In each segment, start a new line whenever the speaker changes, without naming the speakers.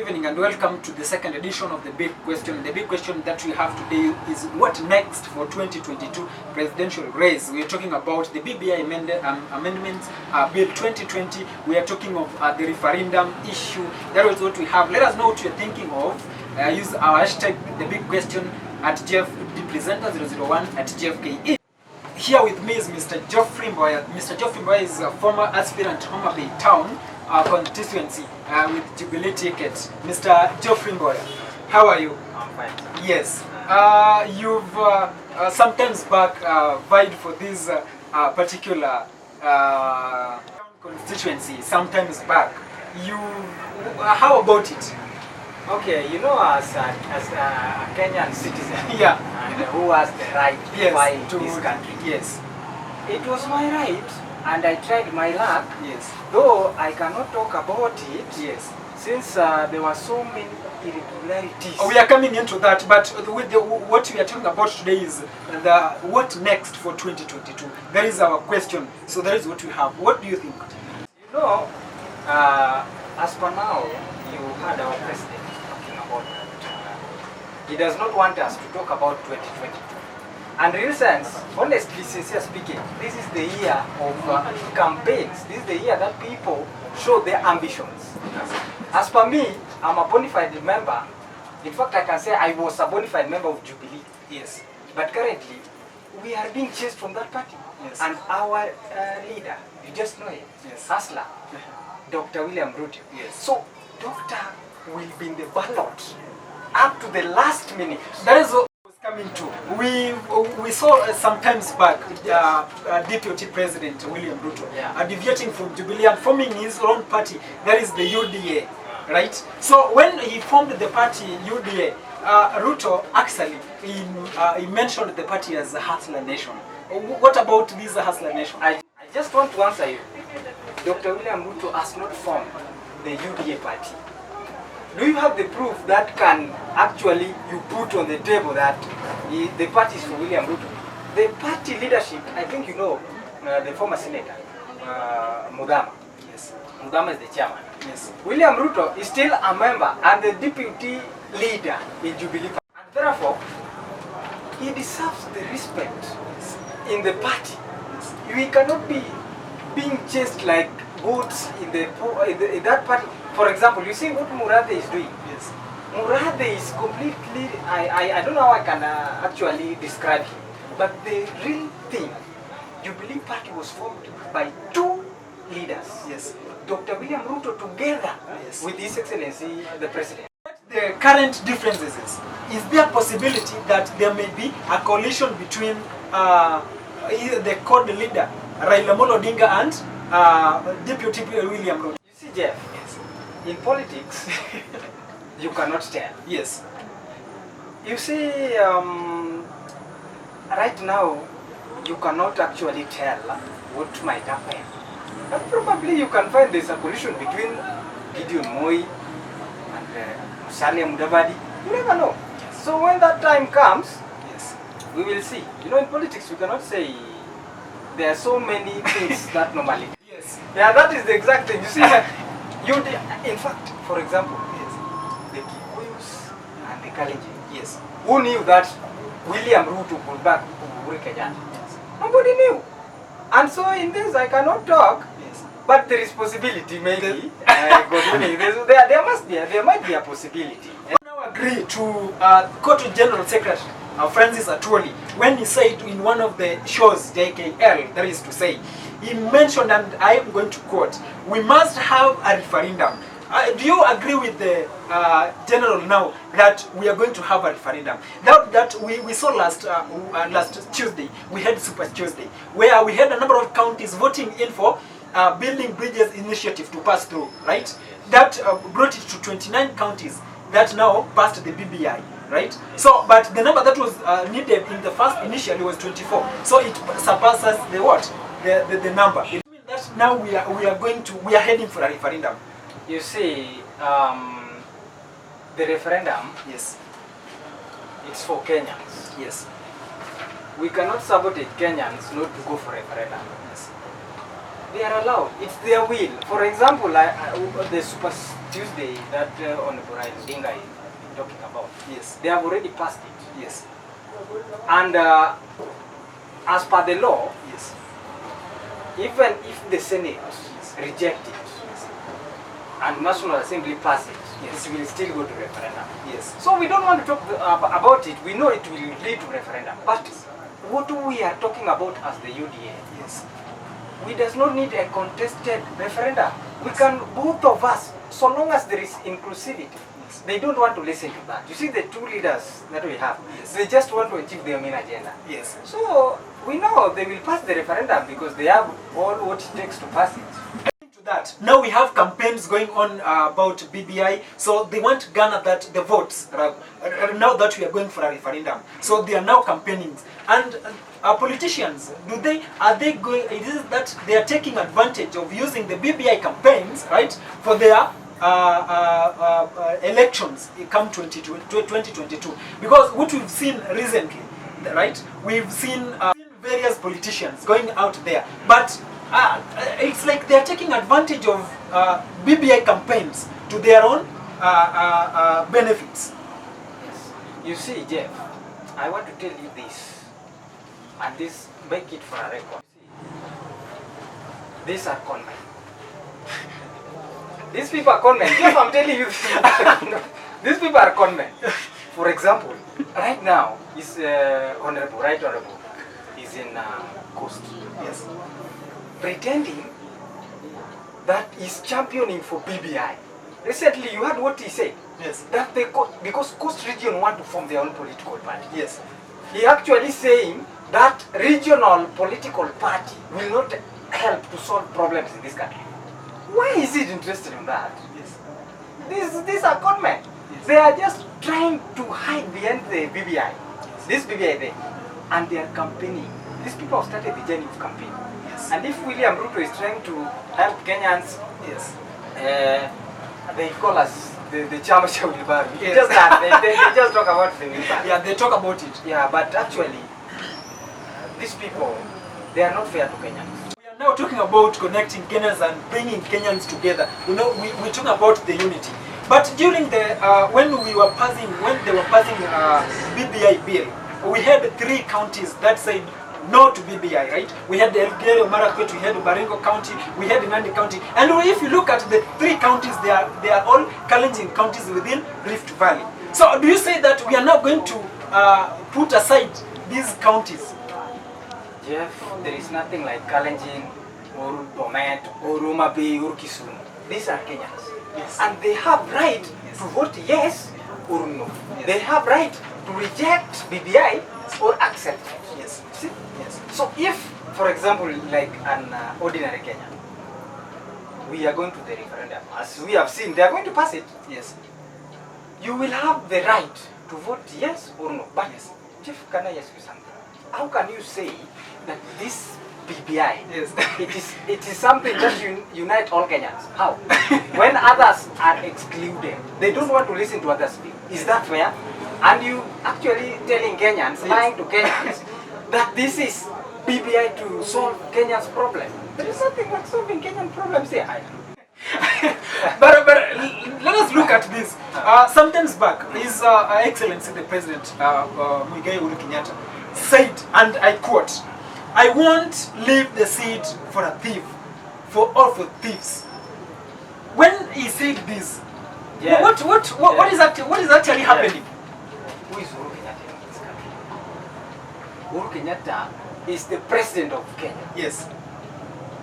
evening and welcome to the second edition of The Big Question. The big question that we have today is what next for 2022 presidential race. We are talking about the BBI amendments, Bill 2020. We are talking of the referendum issue. That is what we have. Let us know what you are thinking of. Use our hashtag The Big Question at JFDPresenter001 at JFKE. Here with me is Mr. Geoffrey Mboya. Mr. Geoffrey Mboya is a former aspirant to Homa Bay Town constituency with Jubilee ticket. Mr. Geoffrey Mboya, how are you?
I'm fine, sir.
Yes. You've sometimes back vied for this particular constituency. Sometimes back. How about it?
Okay, you know, as a Kenyan citizen,
Yeah.
and who has the right to fight
to
this country,
yes,
it was my right, and I tried my luck.
yes,
Though I cannot talk about it,
yes.
since there were so many irregularities.
We are coming into that, but with what we are talking about today is what next for 2022. That is our question. So that is what we have. What do you think?
You know, as per now, you heard our president talking about that. He does not want us to talk about 2022. And in real sense, honestly, sincere speaking, this is the year of campaigns. This is the year that people show their ambitions. As per me, I'm a bona fide member. In fact, I can say I was a bona fide member of Jubilee.
Yes.
But currently, we are being chased from that party.
Yes.
And our leader, you just know him,
Yes.
Hustler, Dr. William Ruto.
Yes.
So, Doctor will be in the ballot up to the last minute.
That is what was coming to. We saw sometimes back Deputy President William Ruto deviating from Jubilee and forming his own party. That is the UDA, right? So when he formed the party UDA, Ruto actually he mentioned the party as a Hustler Nation. What about this Hustler Nation?
I just want to answer you. Dr. William Ruto has not formed the UDA party. Do you have the proof that can actually you put on the table that the party is for William Ruto? The party leadership, I think you know, the former senator, Mudama.
Yes.
Mudama is the chairman.
Yes.
William Ruto is still a member and the deputy leader in Jubilee. And therefore, he deserves the respect in the party. We cannot be being chased like goats in that party. For example, you see what Murathe is doing.
Yes.
Murathe is completely, I don't know how I can actually describe him. But the real thing, Jubilee Party was formed by two leaders.
Yes.
Dr. William Ruto together
Yes.
with His Excellency the President.
The current differences is there a possibility that there may be a coalition between the CORD leader Raila Amolo Odinga and Deputy William Ruto?
You see, Jeff,
Yes.
in politics, you cannot tell.
Yes.
You see, right now, you cannot actually tell what might happen. But probably you can find there's a collision between Gideon Moi and Musalia Mudavadi. You never know.
Yes.
So when that time comes,
Yes.
we will see. You know, in politics, you cannot say there are so many things that normally.
Yes.
Yeah, that is the exact thing. You see, in fact, for example,
Yes.
the Kikuyus and the Kalenjin.
Yes.
Who knew that William Ruto would back Uhuru Kenyatta?
Yes.
Nobody knew. And so in this, I cannot talk,
Yes.
but there is possibility maybe. God willing, there might be a possibility.
I now agree to go to General Secretary Francis Atwoli when he said in one of the shows, JKL, that is to say, he mentioned, and I am going to quote, "We must have a referendum." Do you agree with the general now that we are going to have a referendum? That we saw last Tuesday, we had Super Tuesday, where we had a number of counties voting in for Building Bridges initiative to pass through, right? That brought it to 29 counties that now passed the BBI, right? So, but the number that was needed in the first initially was 24. So it surpasses the what? The number. It means that now we are heading for a referendum.
You see, the referendum,
Yes.
it's for Kenyans.
Yes.
We cannot sabotage Kenyans not to go for referendum.
Yes.
They are allowed. It's their will. For example, the Super Tuesday that Honorable Odinga is talking about.
Yes.
They have already passed it.
Yes.
And as per the law,
Yes.
even if the Senate reject it and National Assembly pass it,
Yes.
it will still go to referendum.
Yes.
So we don't want to talk about it. We know it will lead to referendum. But what we are talking about as the UDA,
Yes.
we does not need a contested referendum. We can, both of us, so long as there is inclusivity.
Yes.
They don't want to listen to that. You see the two leaders that we have,
Yes.
they just want to achieve their main agenda.
Yes.
So we know they will pass the referendum because they have all what it takes to pass it.
To that, now we have campaigns going on about BBI, so they want to garner that the votes now that we are going for a referendum. So they are now campaigning, and politicians, are they going? It is that they are taking advantage of using the BBI campaigns, right, for their elections come 2022, because what we've seen recently, right, we've seen various politicians going out there, but it's like they're taking advantage of BBI campaigns to their own benefits.
Yes. You see, Jeff, I want to tell you this, and this make it for a record. These are conmen. These people are conmen. Jeff, I'm telling you, these people are conmen. For example, right now, is Honorable, Right Honorable, is in Coast.
Yes.
Pretending that he's championing for BBI. Recently, you heard what he said.
Yes.
That because Coast Region want to form their own political party.
Yes.
He actually saying that regional political party will not help to solve problems in this country. Why is he interested in that?
Yes.
These are conmen.
Yes.
They are just trying to hide behind the BBI. This BBI thing. And they are campaigning. These people have started the journey of campaign.
Yes.
And if William Ruto is trying to help Kenyans,
Yes.
they call us the Chama Cha Wilbaru.
Yes.
Just that. They just talk about the Wilbaru.
Yeah, they talk about it.
Yeah, but actually, these people, they are not fair to Kenyans.
We are now talking about connecting Kenyans and bringing Kenyans together. You know, we talk about the unity. But during the when they were passing BBI bill, we had 3 counties that said no to BBI, right? We had Elgeyo Marakwet, we had Baringo County, we had Nandi County, and if you look at the 3 counties, they are all Kalenjin counties within Rift Valley. So, do you say that we are now going to put aside these counties?
Jeff, there is nothing like Kalenjin or Bomet or Homa Bay or Kisumu. These are Kenyans.
Yes.
And they have right
Yes.
to vote yes or no.
Yes.
They have right to reject BBI or accept it.
Yes.
See?
Yes.
So if, for example, like an ordinary Kenyan, we are going to the referendum, as we have seen, they are going to pass it.
Yes.
You will have the right to vote yes or no. But
Yes.
Jeff, can I ask you something? How can you say that this BBI,
Yes.
it is something that unite all Kenyans? How? When others are excluded, they don't want to listen to others speak. Is that fair? And you actually telling Kenyans, lying to Kenyans, that this is BBI to solve Kenya's problem. There is nothing like solving Kenyan problems here.
but let us look at this. Sometimes back, His Excellency the President Muigai Uhuru Kenyatta said, and I quote, "I won't leave the seat for a thief, for all for thieves." When he said this,
Yeah.
what is actually happening?
Who is Uhuru Kenyatta in this country? Uhuru Kenyatta is the president of Kenya.
Yes.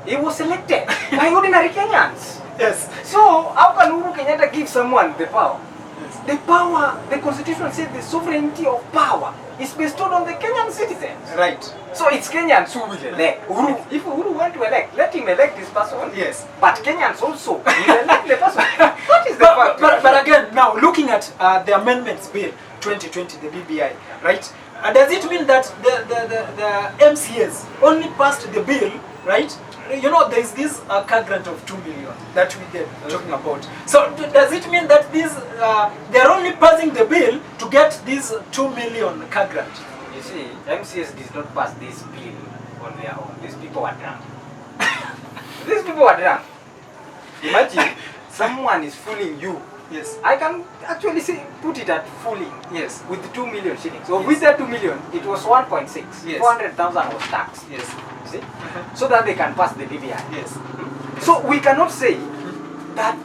He was elected by ordinary Kenyans.
Yes.
So how can Uhuru Kenyatta give someone the power?
Yes.
The power, the constitution says the sovereignty of power is bestowed on the Kenyan citizens.
Right.
So it's Kenyans who will elect. Uhuru, if Uhuru want to elect, let him elect this person.
Yes.
But Kenyans also will elect the person. What is the fact?
But again, now looking at the amendments bill 2020, the BBI, right? Does it mean that the MCAs only passed the bill, right? You know, there is this car grant of 2 million that we get talking about. So does it mean that they are only passing the bill to get this 2 million car grant?
You see, MCS did not pass this bill on their own. These people are drunk. These people are drunk. Imagine someone is fooling you.
Yes.
I can actually say put it at fooling.
Yes.
With 2 million shillings. So
Yes.
with that 2 million, it was 1.6.
Yes.
400,000 was taxed.
Yes.
See? So that they can pass the BBI.
Yes.
So we cannot say that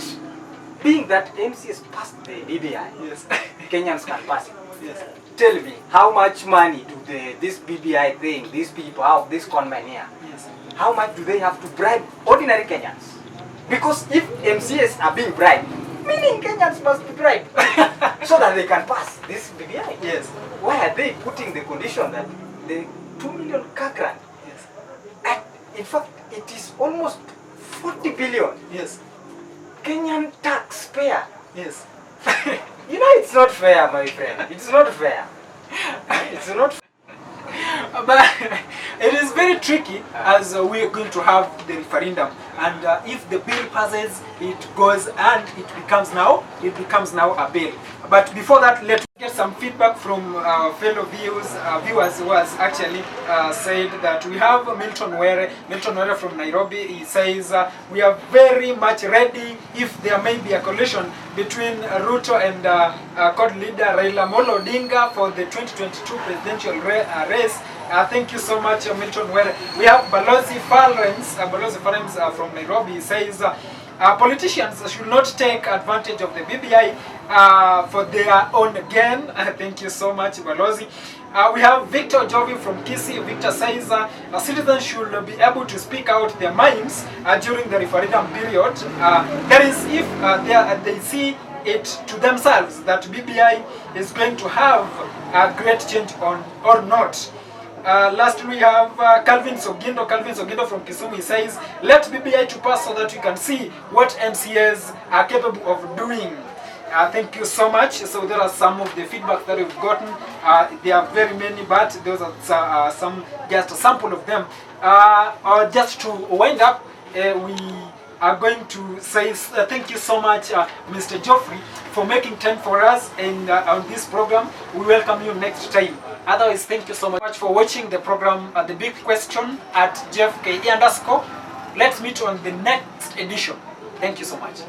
being that MCS passed the BBI,
Yes.
Kenyans can pass it.
Yes.
Tell me, how much money do this BBI thing, these people, these conmen here,
Yes.
how much do they have to bribe ordinary Kenyans? Because if MCS are being bribed, meaning Kenyans must be bribed so that they can pass this BBI.
Yes.
Why are they putting the condition that the 2 million car grant,
Yes.
and in fact, it is almost 40 billion
Yes.
Kenyan taxpayer?
Yes.
You know, it's not fair, my friend. It's not fair. It's not fair.
But it is very tricky as we are going to have the referendum, and if the bill passes, it goes and it becomes now a bill. But before that, let's get some feedback from our fellow viewers who has actually said that we have Milton Were from Nairobi. He says we are very much ready if there may be a collision between Ruto and CORD leader Raila Amolo Odinga for the 2022 presidential race. Thank you so much, Milton Were. We have Balozi Farens from Nairobi. He says politicians should not take advantage of the BBI for their own gain. Thank you so much, Balozi. We have Victor Jovi from Kisii. Victor says citizens should be able to speak out their minds during the referendum period. That is, if they see it to themselves that BBI is going to have a great change or not. Lastly, we have Calvin Sogindo from Kisumu. He says, let BBI to pass so that we can see what MCAs are capable of doing. Thank you so much. So there are some of the feedback that we've gotten. There are very many, but those are just a sample of them. Just to wind up, we are going to say thank you so much, Mr. Geoffrey, for making time for us and on this program. We welcome you next time. Otherwise, thank you so much for watching the program, The Big Question at JFKE_. Let's meet on the next edition. Thank you so much.